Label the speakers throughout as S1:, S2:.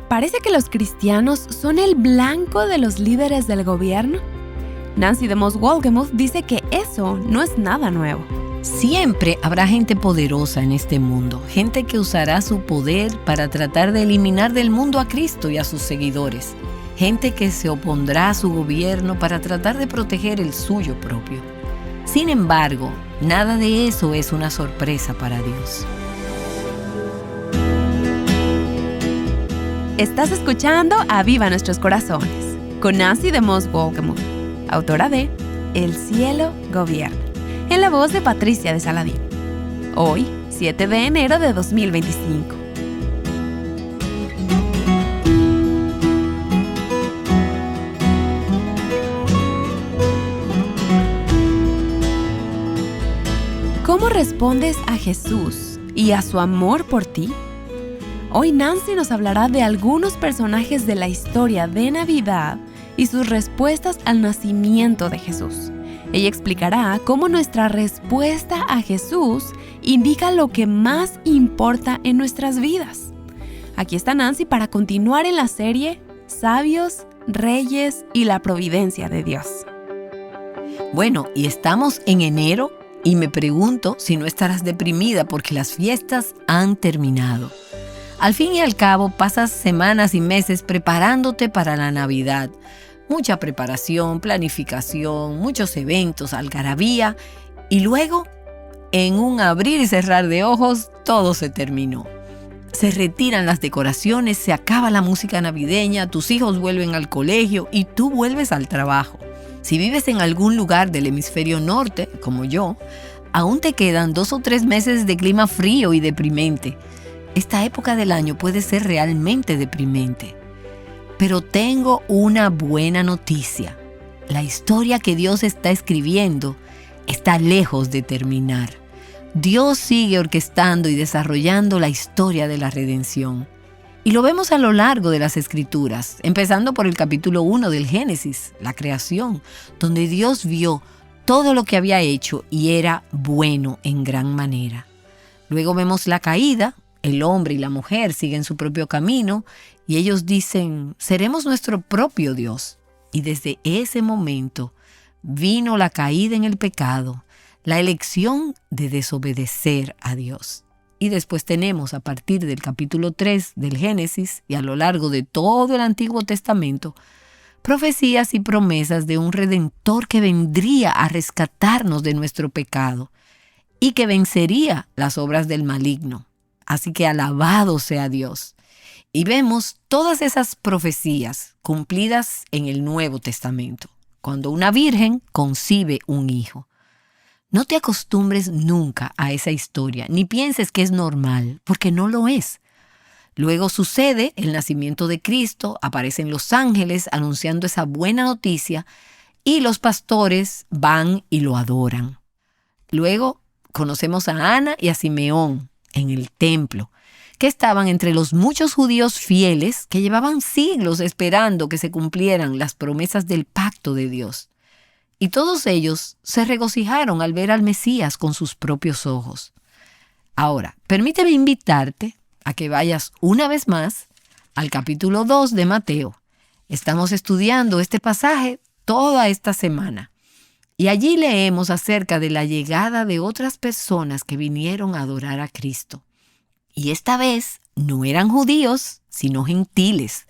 S1: ¿Parece que los cristianos son el blanco de los líderes del gobierno? Nancy DeMoss Wolgemuth dice que eso no es nada nuevo.
S2: Siempre habrá gente poderosa en este mundo, gente que usará su poder para tratar de eliminar del mundo a Cristo y a sus seguidores, gente que se opondrá a su gobierno para tratar de proteger el suyo propio. Sin embargo, nada de eso es una sorpresa para Dios.
S1: Estás escuchando Aviva Nuestros Corazones con Nancy DeMoss Wolgemuth, autora de El Cielo Gobierna, en la voz de Patricia de Saladín. Hoy, 7 de enero de 2025. ¿Cómo respondes a Jesús y a su amor por ti? Hoy Nancy nos hablará de algunos personajes de la historia de Navidad y sus respuestas al nacimiento de Jesús. Ella explicará cómo nuestra respuesta a Jesús indica lo que más importa en nuestras vidas. Aquí está Nancy para continuar en la serie Sabios, Reyes y la Providencia de Dios.
S2: Bueno, y estamos en enero y me pregunto si no estarás deprimida porque las fiestas han terminado. Al fin y al cabo, pasas semanas y meses preparándote para la Navidad. Mucha preparación, planificación, muchos eventos, algarabía. Y luego, en un abrir y cerrar de ojos, todo se terminó. Se retiran las decoraciones, se acaba la música navideña, tus hijos vuelven al colegio y tú vuelves al trabajo. Si vives en algún lugar del hemisferio norte, como yo, aún te quedan 2 o 3 meses de clima frío y deprimente. Esta época del año puede ser realmente deprimente. Pero tengo una buena noticia. La historia que Dios está escribiendo está lejos de terminar. Dios sigue orquestando y desarrollando la historia de la redención. Y lo vemos a lo largo de las Escrituras, empezando por el capítulo 1 del Génesis, la creación, donde Dios vio todo lo que había hecho y era bueno en gran manera. Luego vemos la caída. El hombre y la mujer siguen su propio camino y ellos dicen, seremos nuestro propio Dios. Y desde ese momento vino la caída en el pecado, la elección de desobedecer a Dios. Y después tenemos a partir del capítulo 3 del Génesis y a lo largo de todo el Antiguo Testamento, profecías y promesas de un Redentor que vendría a rescatarnos de nuestro pecado y que vencería las obras del maligno. Así que alabado sea Dios. Y vemos todas esas profecías cumplidas en el Nuevo Testamento, cuando una virgen concibe un hijo. No te acostumbres nunca a esa historia, ni pienses que es normal, porque no lo es. Luego sucede el nacimiento de Cristo, aparecen los ángeles anunciando esa buena noticia y los pastores van y lo adoran. Luego conocemos a Ana y a Simeón en el templo, que estaban entre los muchos judíos fieles que llevaban siglos esperando que se cumplieran las promesas del pacto de Dios. Y todos ellos se regocijaron al ver al Mesías con sus propios ojos. Ahora, permíteme invitarte a que vayas una vez más al capítulo 2 de Mateo. Estamos estudiando este pasaje toda esta semana. Y allí leemos acerca de la llegada de otras personas que vinieron a adorar a Cristo. Y esta vez no eran judíos, sino gentiles.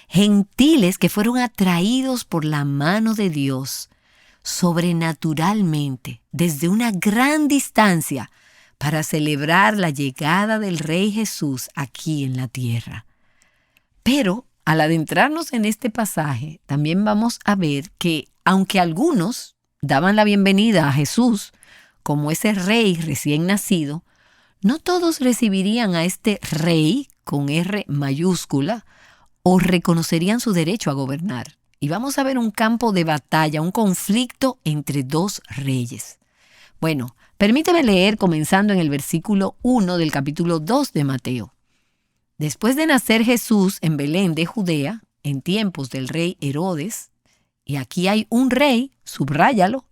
S2: Gentiles que fueron atraídos por la mano de Dios sobrenaturalmente desde una gran distancia para celebrar la llegada del Rey Jesús aquí en la tierra. Pero al adentrarnos en este pasaje, también vamos a ver que aunque algunos daban la bienvenida a Jesús como ese rey recién nacido, no todos recibirían a este rey con R mayúscula o reconocerían su derecho a gobernar. Y vamos a ver un campo de batalla, un conflicto entre dos reyes. Bueno, permíteme leer comenzando en el versículo 1 del capítulo 2 de Mateo. Después de nacer Jesús en Belén de Judea, en tiempos del rey Herodes, y aquí hay un rey, subráyalo,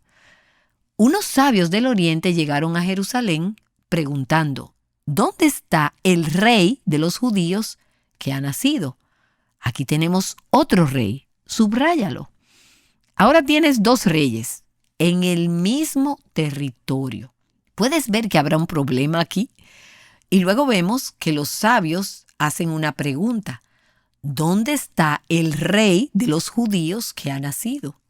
S2: unos sabios del oriente llegaron a Jerusalén preguntando, ¿dónde está el rey de los judíos que ha nacido? Aquí tenemos otro rey. Subráyalo. Ahora tienes dos reyes en el mismo territorio. ¿Puedes ver que habrá un problema aquí? Y luego vemos que los sabios hacen una pregunta. ¿Dónde está el rey de los judíos que ha nacido?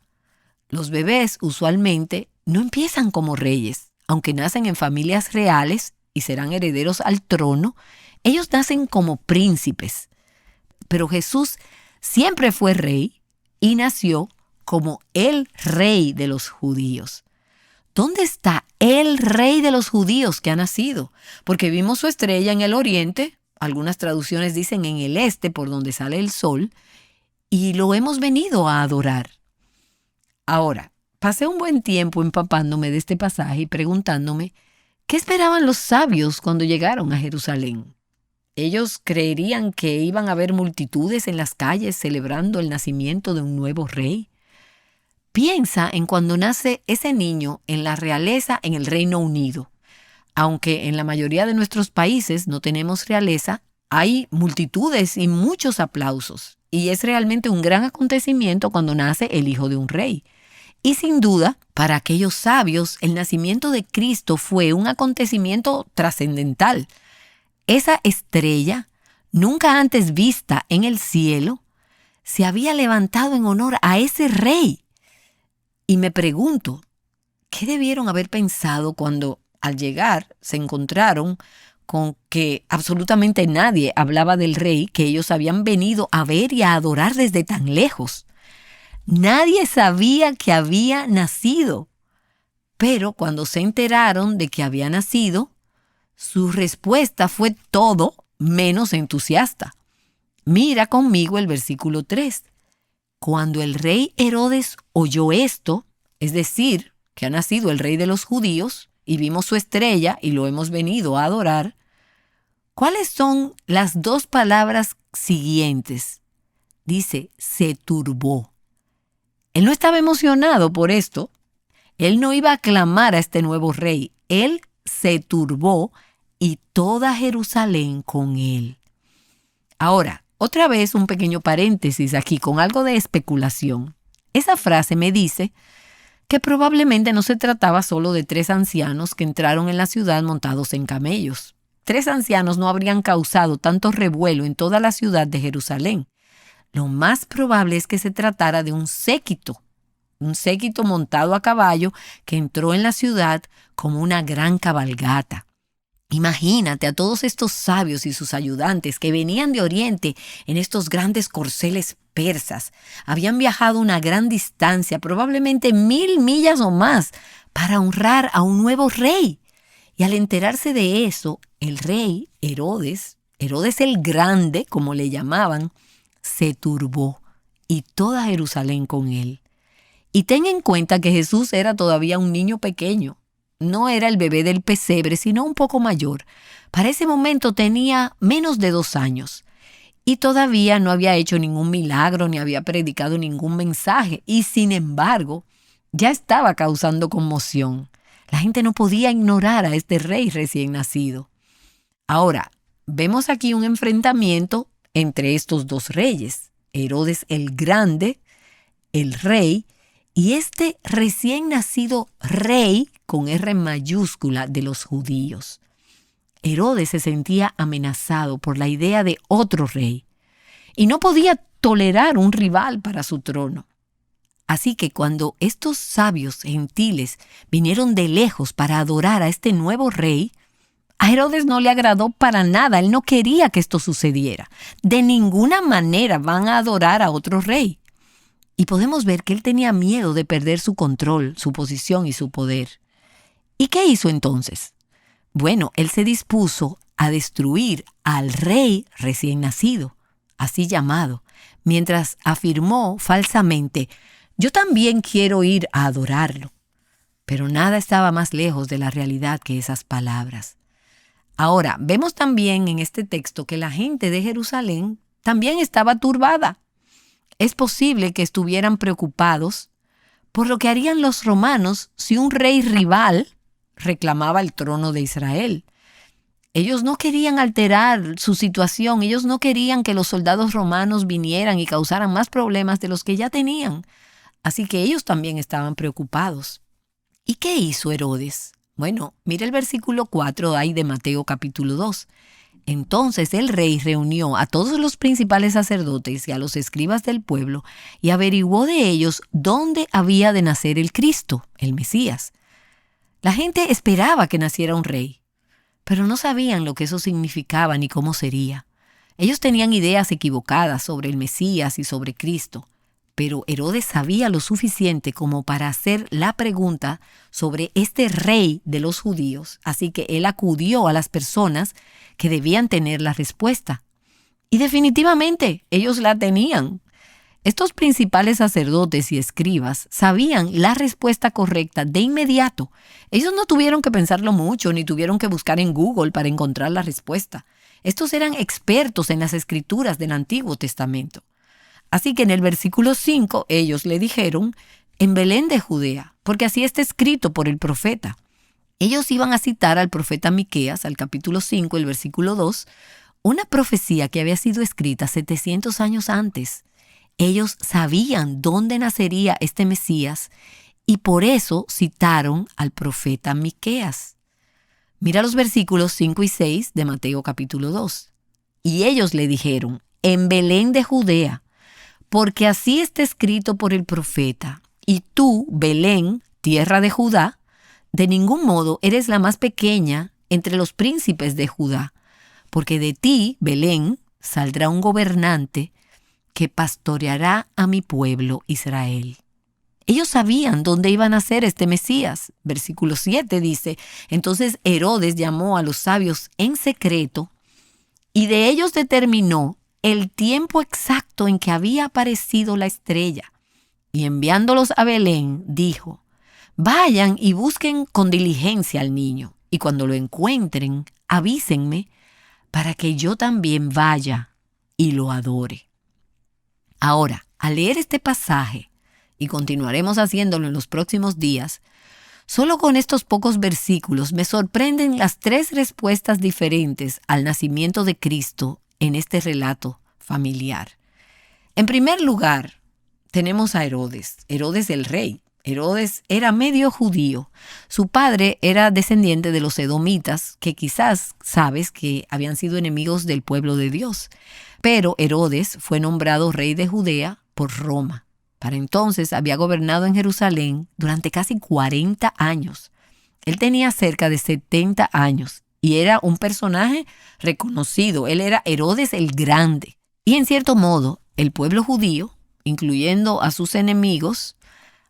S2: Los bebés usualmente no empiezan como reyes, aunque nacen en familias reales y serán herederos al trono. Ellos nacen como príncipes. Pero Jesús siempre fue rey y nació como el rey de los judíos. ¿Dónde está el rey de los judíos que ha nacido? Porque vimos su estrella en el oriente, algunas traducciones dicen en el este, por donde sale el sol, y lo hemos venido a adorar. Ahora, pasé un buen tiempo empapándome de este pasaje y preguntándome, ¿qué esperaban los sabios cuando llegaron a Jerusalén? Ellos creerían que iban a haber multitudes en las calles celebrando el nacimiento de un nuevo rey. Piensa en cuando nace ese niño en la realeza en el Reino Unido. Aunque en la mayoría de nuestros países no tenemos realeza, hay multitudes y muchos aplausos. Y es realmente un gran acontecimiento cuando nace el hijo de un rey. Y sin duda, para aquellos sabios, el nacimiento de Cristo fue un acontecimiento trascendental. Esa estrella, nunca antes vista en el cielo, se había levantado en honor a ese rey. Y me pregunto, ¿qué debieron haber pensado cuando al llegar se encontraron con que absolutamente nadie hablaba del rey que ellos habían venido a ver y a adorar desde tan lejos? Nadie sabía que había nacido. Pero cuando se enteraron de que había nacido, su respuesta fue todo menos entusiasta. Mira conmigo el versículo 3. Cuando el rey Herodes oyó esto, es decir, que ha nacido el rey de los judíos, y vimos su estrella y lo hemos venido a adorar, ¿cuáles son las dos palabras siguientes? Dice, se turbó. Él no estaba emocionado por esto. Él no iba a aclamar a este nuevo rey. Él se turbó y toda Jerusalén con él. Ahora, otra vez un pequeño paréntesis aquí con algo de especulación. Esa frase me dice que probablemente no se trataba solo de 3 ancianos que entraron en la ciudad montados en camellos. 3 ancianos no habrían causado tanto revuelo en toda la ciudad de Jerusalén. Lo más probable es que se tratara de un séquito montado a caballo que entró en la ciudad como una gran cabalgata. Imagínate a todos estos sabios y sus ayudantes que venían de Oriente en estos grandes corceles persas. Habían viajado una gran distancia, probablemente 1000 millas o más, para honrar a un nuevo rey. Y al enterarse de eso, el rey Herodes el Grande, como le llamaban, se turbó y toda Jerusalén con él. Y ten en cuenta que Jesús era todavía un niño pequeño. No era el bebé del pesebre, sino un poco mayor. Para ese momento tenía menos de 2 años. Y todavía no había hecho ningún milagro ni había predicado ningún mensaje. Y sin embargo, ya estaba causando conmoción. La gente no podía ignorar a este rey recién nacido. Ahora, vemos aquí un enfrentamiento entre estos 2 reyes. Herodes el Grande, el rey, y este recién nacido rey con R mayúscula de los judíos. Herodes se sentía amenazado por la idea de otro rey y no podía tolerar un rival para su trono. Así que cuando estos sabios gentiles vinieron de lejos para adorar a este nuevo rey, a Herodes no le agradó para nada. Él no quería que esto sucediera. De ninguna manera van a adorar a otro rey. Y podemos ver que él tenía miedo de perder su control, su posición y su poder. ¿Y qué hizo entonces? Bueno, él se dispuso a destruir al rey recién nacido, así llamado, mientras afirmó falsamente, yo también quiero ir a adorarlo. Pero nada estaba más lejos de la realidad que esas palabras. Ahora, vemos también en este texto que la gente de Jerusalén también estaba turbada. Es posible que estuvieran preocupados por lo que harían los romanos si un rey rival reclamaba el trono de Israel. Ellos no querían alterar su situación, ellos no querían que los soldados romanos vinieran y causaran más problemas de los que ya tenían. Así que ellos también estaban preocupados. ¿Y qué hizo Herodes? Bueno, mira el versículo 4 ahí de Mateo capítulo 2. Entonces el rey reunió a todos los principales sacerdotes y a los escribas del pueblo y averiguó de ellos dónde había de nacer el Cristo, el Mesías. La gente esperaba que naciera un rey, pero no sabían lo que eso significaba ni cómo sería. Ellos tenían ideas equivocadas sobre el Mesías y sobre Cristo, pero Herodes sabía lo suficiente como para hacer la pregunta sobre este rey de los judíos, así que él acudió a las personas que debían tener la respuesta. Y definitivamente ellos la tenían. Estos principales sacerdotes y escribas sabían la respuesta correcta de inmediato. Ellos no tuvieron que pensarlo mucho ni tuvieron que buscar en Google para encontrar la respuesta. Estos eran expertos en las escrituras del Antiguo Testamento. Así que en el versículo 5 ellos le dijeron, en Belén de Judea, porque así está escrito por el profeta. Ellos iban a citar al profeta Miqueas, al capítulo 5, el versículo 2, una profecía que había sido escrita 700 años antes. Ellos sabían dónde nacería este Mesías y por eso citaron al profeta Miqueas. Mira los versículos 5 y 6 de Mateo capítulo 2. Y ellos le dijeron, en Belén de Judea, porque así está escrito por el profeta, y tú, Belén, tierra de Judá, de ningún modo eres la más pequeña entre los príncipes de Judá, porque de ti, Belén, saldrá un gobernante que pastoreará a mi pueblo Israel. Ellos sabían dónde iba a nacer este Mesías. Versículo 7 dice, entonces Herodes llamó a los sabios en secreto y de ellos determinó el tiempo exacto en que había aparecido la estrella. Y enviándolos a Belén, dijo, vayan y busquen con diligencia al niño, y cuando lo encuentren, avísenme para que yo también vaya y lo adore. Ahora, al leer este pasaje, y continuaremos haciéndolo en los próximos días, solo con estos pocos versículos me sorprenden las 3 respuestas diferentes al nacimiento de Cristo en este relato familiar. En primer lugar, tenemos a Herodes el rey. Herodes era medio judío. Su padre era descendiente de los edomitas, que quizás sabes que habían sido enemigos del pueblo de Dios. Pero Herodes fue nombrado rey de Judea por Roma. Para entonces había gobernado en Jerusalén durante casi 40 años. Él tenía cerca de 70 años y era un personaje reconocido. Él era Herodes el Grande. Y en cierto modo, el pueblo judío, incluyendo a sus enemigos,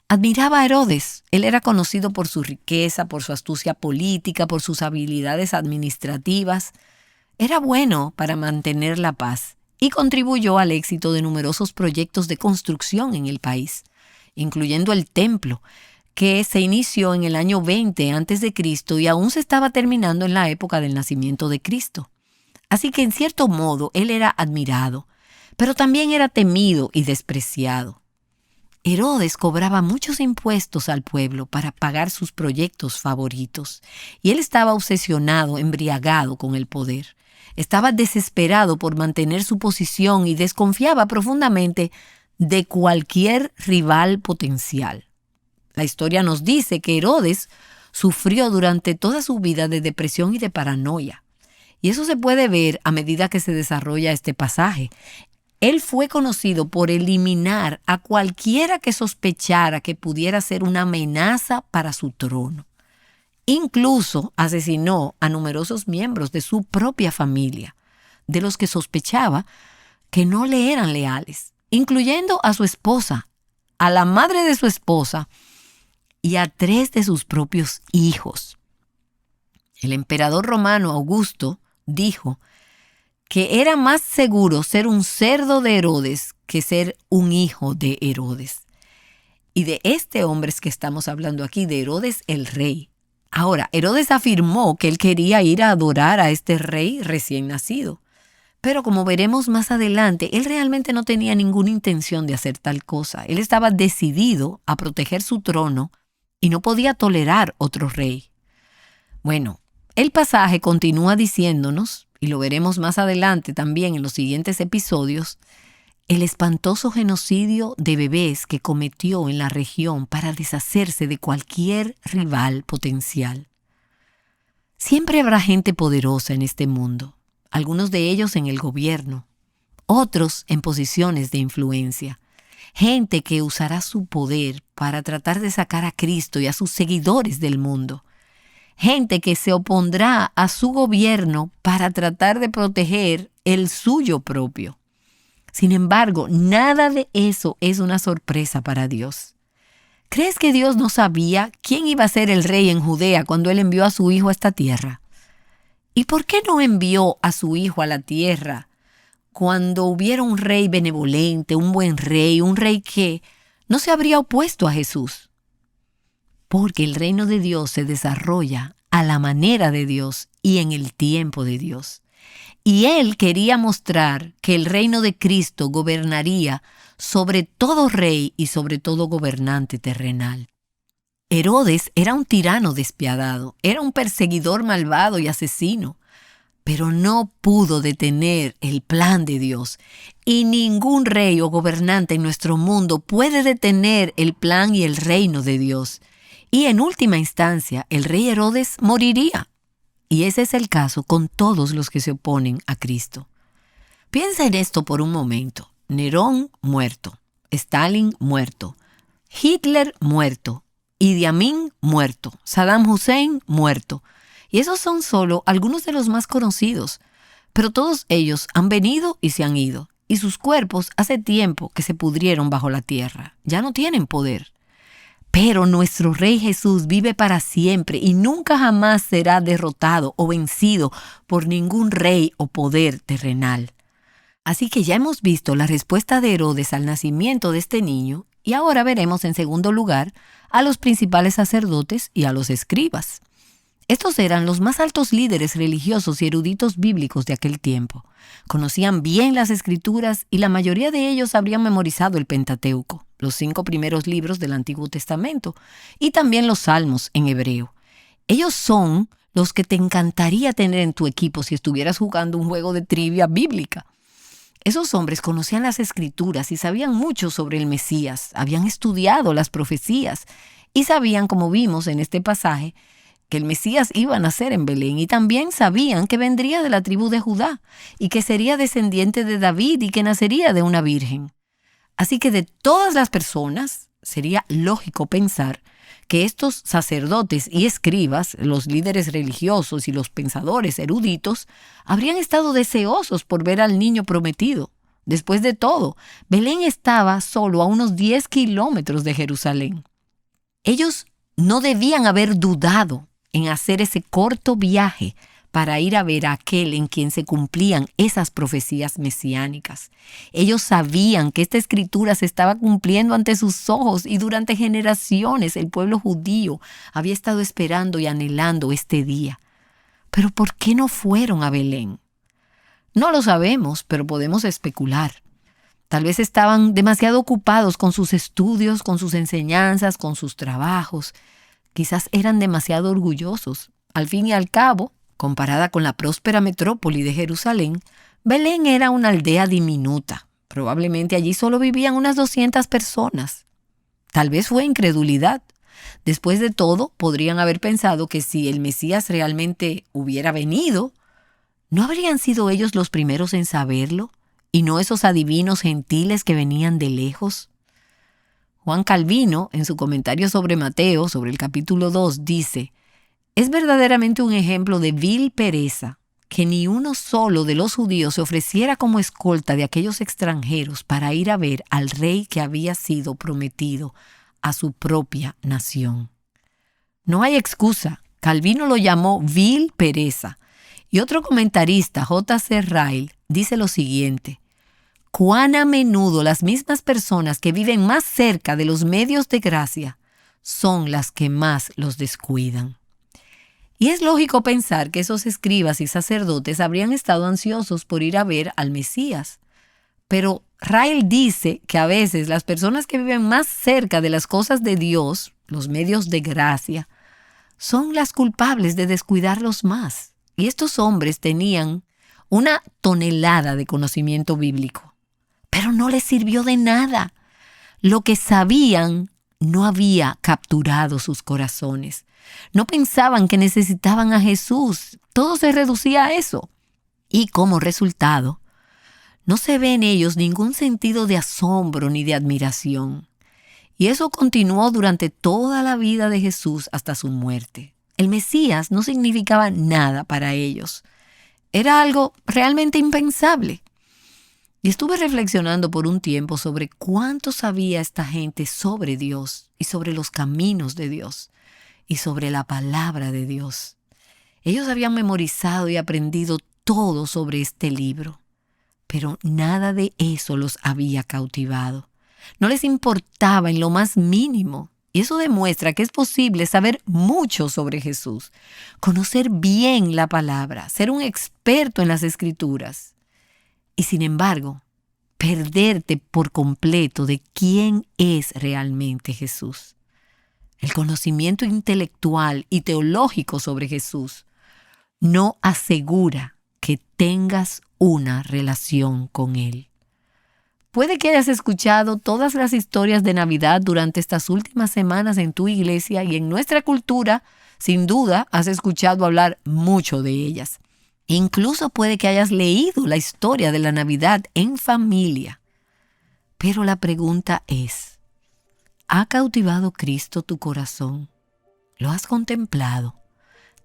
S2: admiraba a Herodes. Él era conocido por su riqueza, por su astucia política, por sus habilidades administrativas. Era bueno para mantener la paz y contribuyó al éxito de numerosos proyectos de construcción en el país, incluyendo el templo, que se inició en el año 20 a.C. y aún se estaba terminando en la época del nacimiento de Cristo. Así que en cierto modo él era admirado, pero también era temido y despreciado. Herodes cobraba muchos impuestos al pueblo para pagar sus proyectos favoritos, y él estaba obsesionado, embriagado con el poder. Estaba desesperado por mantener su posición y desconfiaba profundamente de cualquier rival potencial. La historia nos dice que Herodes sufrió durante toda su vida de depresión y de paranoia. Y eso se puede ver a medida que se desarrolla este pasaje. Él fue conocido por eliminar a cualquiera que sospechara que pudiera ser una amenaza para su trono. Incluso asesinó a numerosos miembros de su propia familia, de los que sospechaba que no le eran leales, incluyendo a su esposa, a la madre de su esposa y a 3 de sus propios hijos. El emperador romano Augusto dijo que era más seguro ser un cerdo de Herodes que ser un hijo de Herodes. Y de este hombre es que estamos hablando aquí, de Herodes el rey. Ahora, Herodes afirmó que él quería ir a adorar a este rey recién nacido. Pero como veremos más adelante, él realmente no tenía ninguna intención de hacer tal cosa. Él estaba decidido a proteger su trono y no podía tolerar otro rey. Bueno, el pasaje continúa diciéndonos, y lo veremos más adelante también en los siguientes episodios, el espantoso genocidio de bebés que cometió en la región para deshacerse de cualquier rival potencial. Siempre habrá gente poderosa en este mundo, algunos de ellos en el gobierno, otros en posiciones de influencia. Gente que usará su poder para tratar de sacar a Cristo y a sus seguidores del mundo. Gente que se opondrá a su gobierno para tratar de proteger el suyo propio. Sin embargo, nada de eso es una sorpresa para Dios. ¿Crees que Dios no sabía quién iba a ser el rey en Judea cuando Él envió a su hijo a esta tierra? ¿Y por qué no envió a su hijo a la tierra cuando hubiera un rey benevolente, un buen rey, un rey que no se habría opuesto a Jesús? Porque el reino de Dios se desarrolla a la manera de Dios y en el tiempo de Dios. Y Él quería mostrar que el reino de Cristo gobernaría sobre todo rey y sobre todo gobernante terrenal. Herodes era un tirano despiadado, era un perseguidor malvado y asesino, pero no pudo detener el plan de Dios. Y ningún rey o gobernante en nuestro mundo puede detener el plan y el reino de Dios. Y en última instancia, el rey Herodes moriría. Y ese es el caso con todos los que se oponen a Cristo. Piensa en esto por un momento. Nerón muerto, Stalin muerto, Hitler muerto, Idi Amin muerto, Saddam Hussein muerto. Y esos son solo algunos de los más conocidos. Pero todos ellos han venido y se han ido. Y sus cuerpos hace tiempo que se pudrieron bajo la tierra. Ya no tienen poder. Pero nuestro Rey Jesús vive para siempre y nunca jamás será derrotado o vencido por ningún rey o poder terrenal. Así que ya hemos visto la respuesta de Herodes al nacimiento de este niño y ahora veremos en segundo lugar a los principales sacerdotes y a los escribas. Estos eran los más altos líderes religiosos y eruditos bíblicos de aquel tiempo. Conocían bien las Escrituras y la mayoría de ellos habrían memorizado el Pentateuco, los 5 primeros libros del Antiguo Testamento, y también los Salmos en hebreo. Ellos son los que te encantaría tener en tu equipo si estuvieras jugando un juego de trivia bíblica. Esos hombres conocían las Escrituras y sabían mucho sobre el Mesías, habían estudiado las profecías y sabían, como vimos en este pasaje, que el Mesías iba a nacer en Belén, y también sabían que vendría de la tribu de Judá y que sería descendiente de David y que nacería de una virgen. Así que de todas las personas sería lógico pensar que estos sacerdotes y escribas, los líderes religiosos y los pensadores eruditos, habrían estado deseosos por ver al niño prometido. Después de todo, Belén estaba solo a unos 10 kilómetros de Jerusalén. Ellos no debían haber dudado en hacer ese corto viaje para ir a ver a aquel en quien se cumplían esas profecías mesiánicas. Ellos sabían que esta escritura se estaba cumpliendo ante sus ojos y durante generaciones el pueblo judío había estado esperando y anhelando este día. Pero ¿por qué no fueron a Belén? No lo sabemos, pero podemos especular. Tal vez estaban demasiado ocupados con sus estudios, con sus enseñanzas, con sus trabajos. Quizás eran demasiado orgullosos. Al fin y al cabo, comparada con la próspera metrópoli de Jerusalén, Belén era una aldea diminuta. Probablemente allí solo vivían unas 200 personas. Tal vez fue incredulidad. Después de todo, podrían haber pensado que si el Mesías realmente hubiera venido, ¿no habrían sido ellos los primeros en saberlo? ¿Y no esos adivinos gentiles que venían de lejos? Juan Calvino, en su comentario sobre Mateo, sobre el capítulo 2, dice: es verdaderamente un ejemplo de vil pereza que ni uno solo de los judíos se ofreciera como escolta de aquellos extranjeros para ir a ver al rey que había sido prometido a su propia nación. No hay excusa. Calvino lo llamó vil pereza. Y otro comentarista, J.C. Ryle, dice lo siguiente: cuán a menudo las mismas personas que viven más cerca de los medios de gracia son las que más los descuidan. Y es lógico pensar que esos escribas y sacerdotes habrían estado ansiosos por ir a ver al Mesías. Pero Ryle dice que a veces las personas que viven más cerca de las cosas de Dios, los medios de gracia, son las culpables de descuidarlos más. Y estos hombres tenían una tonelada de conocimiento bíblico, pero no les sirvió de nada. Lo que sabían no había capturado sus corazones. No pensaban que necesitaban a Jesús. Todo se reducía a eso. Y como resultado, no se ve en ellos ningún sentido de asombro ni de admiración. Y eso continuó durante toda la vida de Jesús hasta su muerte. El Mesías no significaba nada para ellos. Era algo realmente impensable. Y estuve reflexionando por un tiempo sobre cuánto sabía esta gente sobre Dios y sobre los caminos de Dios y sobre la palabra de Dios. Ellos habían memorizado y aprendido todo sobre este libro, pero nada de eso los había cautivado. No les importaba en lo más mínimo. Y eso demuestra que es posible saber mucho sobre Jesús, conocer bien la palabra, ser un experto en las Escrituras. Y sin embargo, perderte por completo de quién es realmente Jesús. El conocimiento intelectual y teológico sobre Jesús no asegura que tengas una relación con Él. Puede que hayas escuchado todas las historias de Navidad durante estas últimas semanas en tu iglesia y en nuestra cultura, sin duda, has escuchado hablar mucho de ellas. Incluso puede que hayas leído la historia de la Navidad en familia. Pero la pregunta es, ¿ha cautivado Cristo tu corazón? ¿Lo has contemplado?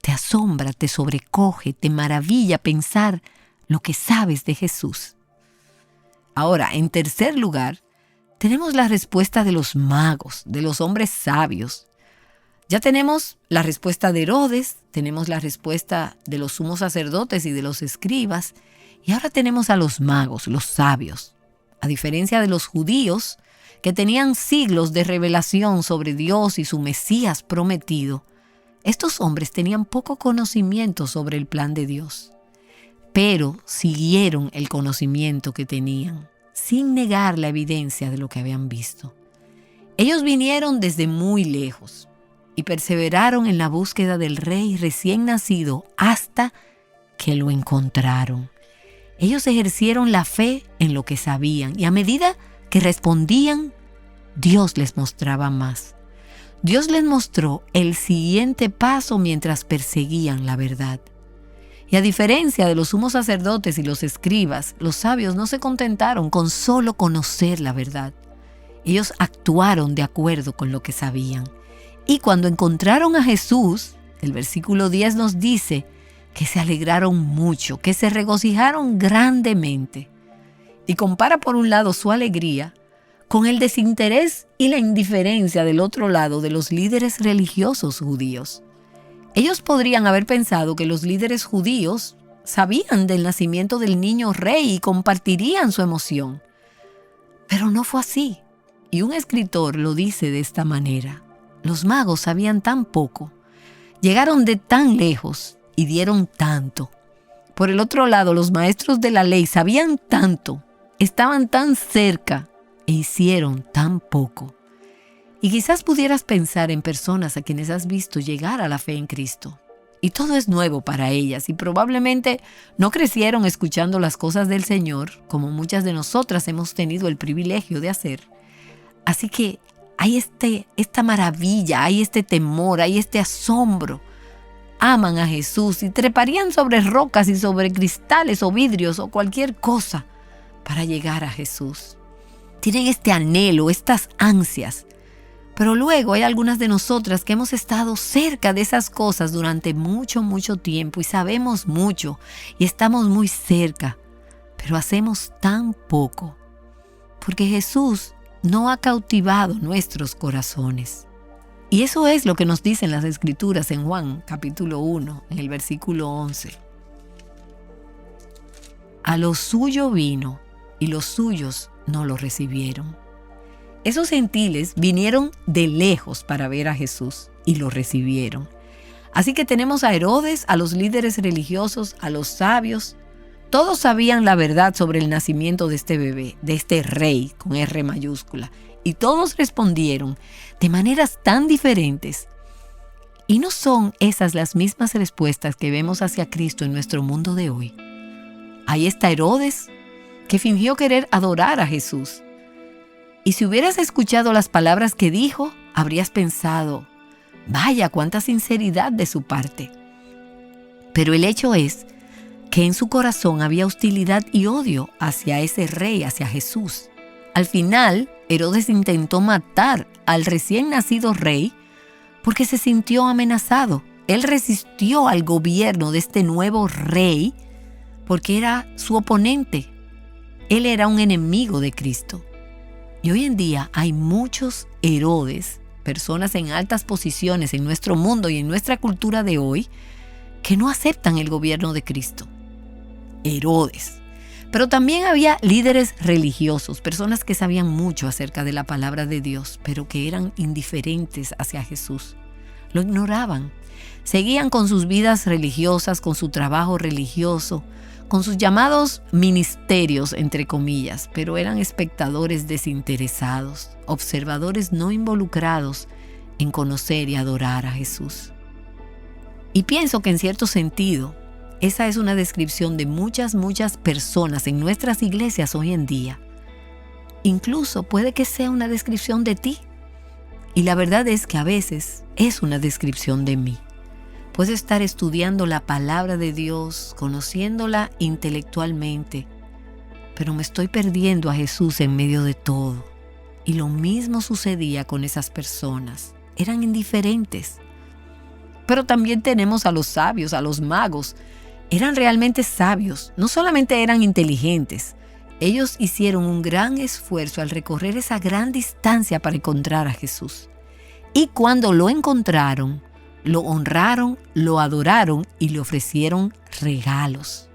S2: ¿Te asombra, te sobrecoge, te maravilla pensar lo que sabes de Jesús? Ahora, en tercer lugar, tenemos la respuesta de los magos, de los hombres sabios. Ya tenemos la respuesta de Herodes, tenemos la respuesta de los sumos sacerdotes y de los escribas, y ahora tenemos a los magos, los sabios. A diferencia de los judíos, que tenían siglos de revelación sobre Dios y su Mesías prometido, estos hombres tenían poco conocimiento sobre el plan de Dios. Pero siguieron el conocimiento que tenían, sin negar la evidencia de lo que habían visto. Ellos vinieron desde muy lejos y perseveraron en la búsqueda del rey recién nacido hasta que lo encontraron. Ellos ejercieron la fe en lo que sabían y a medida que respondían, Dios les mostraba más. Dios les mostró el siguiente paso mientras perseguían la verdad. Y a diferencia de los sumos sacerdotes y los escribas, los sabios no se contentaron con solo conocer la verdad. Ellos actuaron de acuerdo con lo que sabían. Y cuando encontraron a Jesús, el versículo 10 nos dice que se alegraron mucho, que se regocijaron grandemente. Y compara por un lado su alegría con el desinterés y la indiferencia del otro lado de los líderes religiosos judíos. Ellos podrían haber pensado que los líderes judíos sabían del nacimiento del niño rey y compartirían su emoción. Pero no fue así. Y un escritor lo dice de esta manera: los magos sabían tan poco, llegaron de tan lejos y dieron tanto. Por el otro lado, los maestros de la ley sabían tanto, estaban tan cerca e hicieron tan poco. Y quizás pudieras pensar en personas a quienes has visto llegar a la fe en Cristo. Y todo es nuevo para ellas y probablemente no crecieron escuchando las cosas del Señor, como muchas de nosotras hemos tenido el privilegio de hacer. Así que hay esta maravilla, hay este temor, hay este asombro. Aman a Jesús y treparían sobre rocas y sobre cristales o vidrios o cualquier cosa para llegar a Jesús. Tienen este anhelo, estas ansias. Pero luego hay algunas de nosotras que hemos estado cerca de esas cosas durante mucho, mucho tiempo y sabemos mucho y estamos muy cerca, pero hacemos tan poco, porque Jesús no ha cautivado nuestros corazones. Y eso es lo que nos dicen las Escrituras en Juan, capítulo 1, en el versículo 11. A lo suyo vino y los suyos no lo recibieron. Esos gentiles vinieron de lejos para ver a Jesús y lo recibieron. Así que tenemos a Herodes, a los líderes religiosos, a los sabios. Todos sabían la verdad sobre el nacimiento de este bebé, de este rey con R mayúscula. Y todos respondieron de maneras tan diferentes. ¿Y no son esas las mismas respuestas que vemos hacia Cristo en nuestro mundo de hoy? Ahí está Herodes, que fingió querer adorar a Jesús. Y si hubieras escuchado las palabras que dijo, habrías pensado, vaya, cuánta sinceridad de su parte. Pero el hecho es que en su corazón había hostilidad y odio hacia ese rey, hacia Jesús. Al final, Herodes intentó matar al recién nacido rey porque se sintió amenazado. Él resistió al gobierno de este nuevo rey porque era su oponente. Él era un enemigo de Cristo. Y hoy en día hay muchos Herodes, personas en altas posiciones en nuestro mundo y en nuestra cultura de hoy, que no aceptan el gobierno de Cristo. Herodes. Pero también había líderes religiosos, personas que sabían mucho acerca de la palabra de Dios, pero que eran indiferentes hacia Jesús. Lo ignoraban. Seguían con sus vidas religiosas, con su trabajo religioso, con sus llamados ministerios, entre comillas, pero eran espectadores desinteresados, observadores no involucrados en conocer y adorar a Jesús. Y pienso que en cierto sentido, esa es una descripción de muchas personas en nuestras iglesias hoy en día. Incluso puede que sea una descripción de ti. Y la verdad es que a veces es una descripción de mí. Puedo estar estudiando la palabra de Dios, conociéndola intelectualmente, pero me estoy perdiendo a Jesús en medio de todo. Y lo mismo sucedía con esas personas. Eran indiferentes. Pero también tenemos a los sabios, a los magos. Eran realmente sabios, no solamente eran inteligentes. Ellos hicieron un gran esfuerzo al recorrer esa gran distancia para encontrar a Jesús. Y cuando lo encontraron, lo honraron, lo adoraron y le ofrecieron regalos.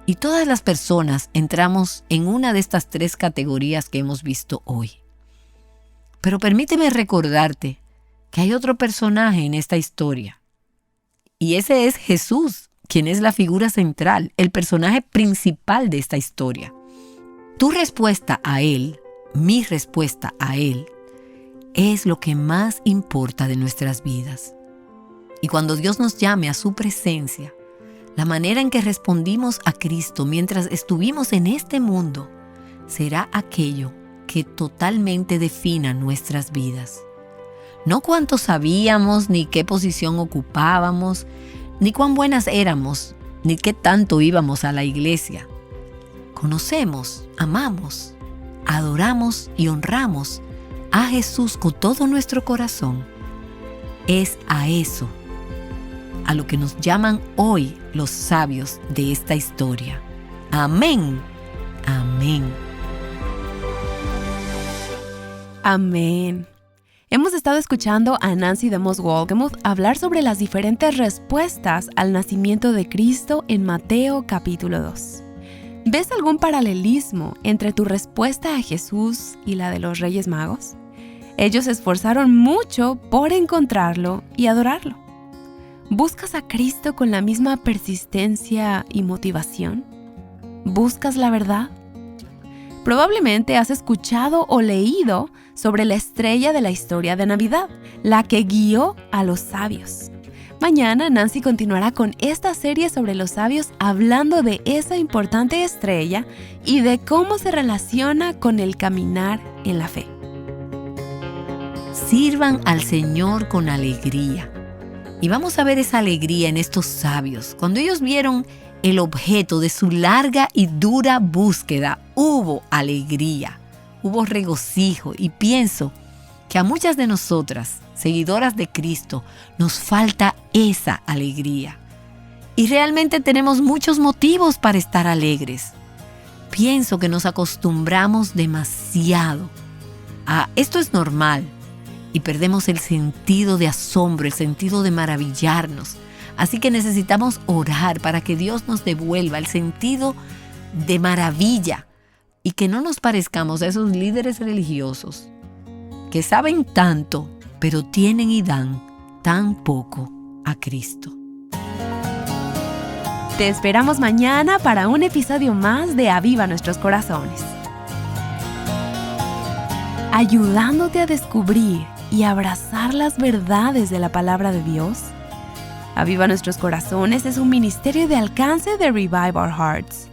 S2: Y todas las personas entramos en una de estas tres categorías que hemos visto hoy. Pero permíteme recordarte que hay otro personaje en esta historia. Y ese es Jesús, quien es la figura central, el personaje principal de esta historia. Tu respuesta a Él, mi respuesta a Él, es lo que más importa de nuestras vidas. Y cuando Dios nos llame a su presencia, la manera en que respondimos a Cristo mientras estuvimos en este mundo será aquello que totalmente defina nuestras vidas. No cuánto sabíamos, ni qué posición ocupábamos, ni cuán buenas éramos, ni qué tanto íbamos a la iglesia. Conocemos, amamos, adoramos y honramos a Jesús con todo nuestro corazón. Es a eso a lo que nos llaman hoy los sabios de esta historia. Amén. Amén.
S1: Amén. Hemos estado escuchando a Nancy DeMoss Wolgemuth hablar sobre las diferentes respuestas al nacimiento de Cristo en Mateo capítulo 2. ¿Ves algún paralelismo entre tu respuesta a Jesús y la de los Reyes Magos? Ellos se esforzaron mucho por encontrarlo y adorarlo. ¿Buscas a Cristo con la misma persistencia y motivación? ¿Buscas la verdad? Probablemente has escuchado o leído sobre la estrella de la historia de Navidad, la que guió a los sabios. Mañana Nancy continuará con esta serie sobre los sabios, hablando de esa importante estrella y de cómo se relaciona con el caminar en la fe.
S2: Sirvan al Señor con alegría. Y vamos a ver esa alegría en estos sabios. Cuando ellos vieron el objeto de su larga y dura búsqueda, hubo alegría, hubo regocijo. Y pienso que a muchas de nosotras, seguidoras de Cristo, nos falta esa alegría. Y realmente tenemos muchos motivos para estar alegres. Pienso que nos acostumbramos demasiado a esto es normal y perdemos el sentido de asombro, el sentido de maravillarnos. Así que necesitamos orar para que Dios nos devuelva el sentido de maravilla y que no nos parezcamos a esos líderes religiosos que saben tanto, pero tienen y dan tan poco a Cristo.
S1: Te esperamos mañana para un episodio más de Aviva Nuestros Corazones, ayudándote a descubrir y abrazar las verdades de la palabra de Dios? Aviva Nuestros Corazones es un ministerio de alcance de Revive Our Hearts.